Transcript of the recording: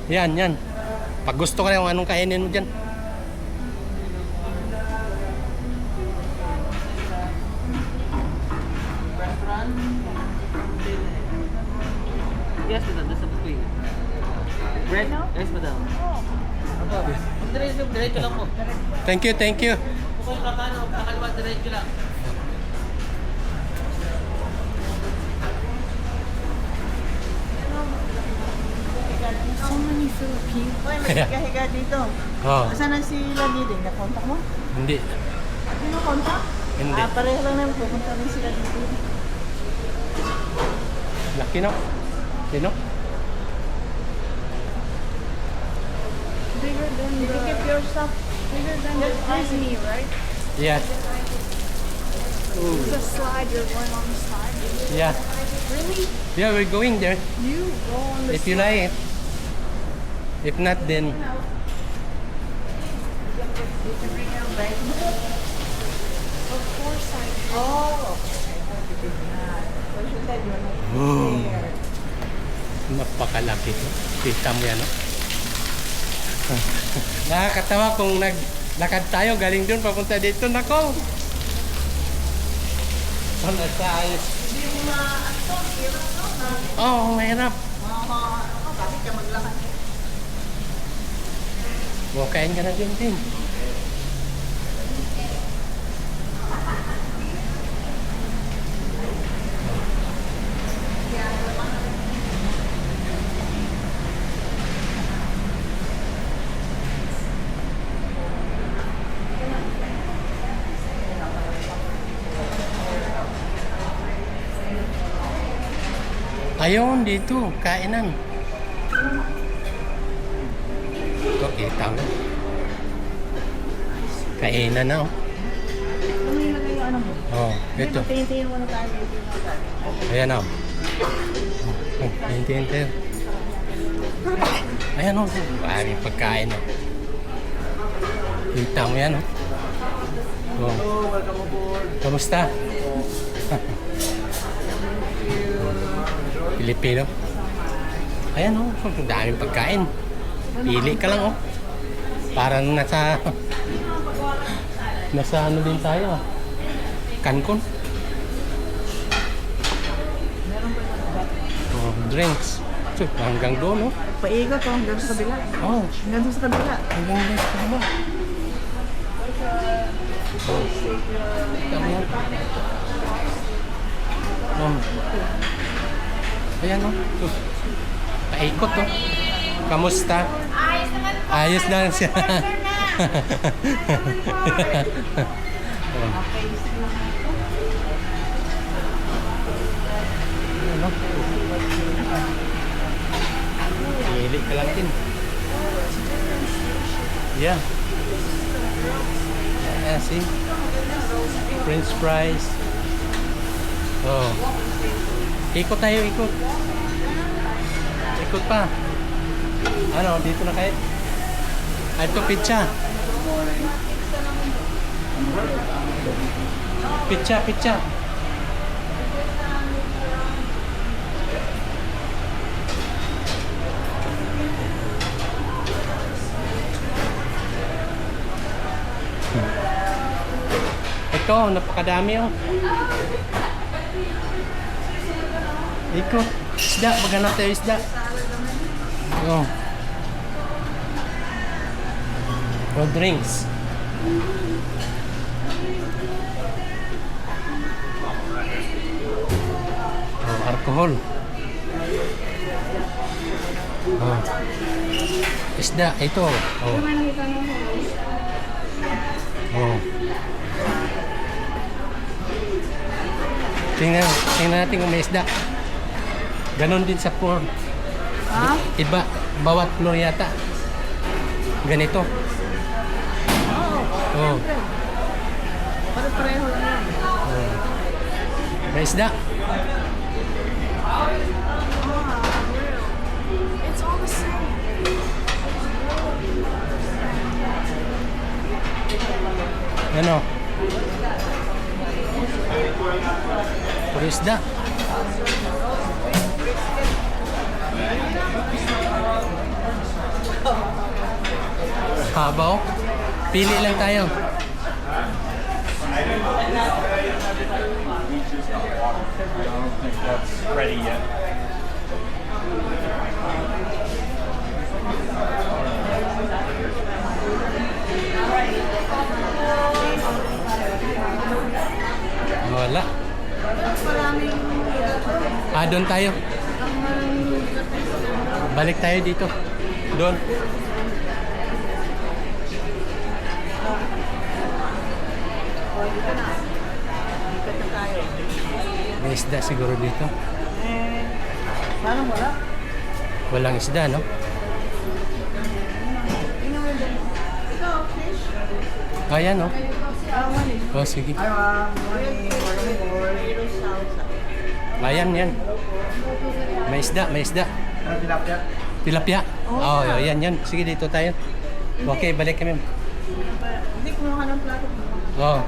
Yan, yan. Pag gusto ko na yung anong kainin mo dyan. Yes, madam. Nasa buffet. Bread? Yes, madam. Opo. Diretso lang po. Thank you, thank you. Kung kakano, kakaliwa, diretso lang. So many Filipino. Uy, may higa-higa dito. Oh, Asan na sila dito? Nakontak mo? hindi. Sino kontak? Hindi. Pareho lang naman. Pupunta rin sila dito. Laki no? Sino? Bigger than Did you keep your stuff? bigger than the Disney, right? Yeah. It's a slide. You're going on the slide. Yeah. Really? Yeah, we're going there. You go on the If you like it. If not, then... Did you bring your bag? Of course I do. Oh, okay. I thought you did not. Well, you said you were not Oh. prepared. Napakalaki to. Kita mo yan, no? Nakakatawa kung naglakad tayo, galing doon, papunta dito. Nako! Ano sa ayos? Hindi mo na, ano, hirap no? Oh, mahirap. Bakit ka maglakad? Kain ka na din. Ayun, dito, kainan. Ito, kita mo. Kainan na, oh. Ano yung lagay yung ano mo? Oh, ito. Tingin-tingin mo na tayo. Ayan, oh. Tingin tayo. Ayan, oh. Maraming pagkain, oh. Kita mo yan, oh. Oh. Welcome aboard. Kamusta? Pilipino. Ayan, oh. Ang daming pagkain. Pili ka lang, oh. Parang nasa ano din tayo, ah. Cancun. Oh, drinks. So, hanggang doon, oh. Paikot ko hanggang sa kabila. Oh, Hanggang doon sa kabila. hanggang doon sa kabila. Oh. Tama yan. Oh. Ayan, oh. So, paikot, oh. Kamusta? Ayos na siya. Ano? Pili ka lang din. Yeah. Yeah, see? French fries. Oh. Ikot tayo, ikot. Ikot pa. Ano, dito na kayo? Ito, pizza. Pizza, pizza. Ito, napakadami, oh. Ikot. Isda, maghanap tayo isda. Oh. Oh, drinks. Oh, alcohol. Oh. Isda, ito. Oh. Oh. Tingnan natin kung may isda. Ganon din sa floor. Ha? Iba, bawat floor yata. Ganito. Oh. Pare-pareho lang yan. Oh. May isda. It's all the same. Ano? Puro isda. haba oh. Pili lang tayo. I don't think that's ready yet. Wala. Doon tayo. Balik tayo dito. Doon. O, dito na. Dito na tayo. May isda siguro dito. Parang wala. Walang isda, no? Tingnan mo dyan. Ito, fish. Ayan, no? Mali. Oh, sige. Ay, morning. Morning. Salsa. Ayan, yan. May isda, may isda. Ano tilapia? Tilapia. Oh, ayan, yan. Sige, dito tayo. Okay, balik kami. Hindi, kumuha ng plato. Oh.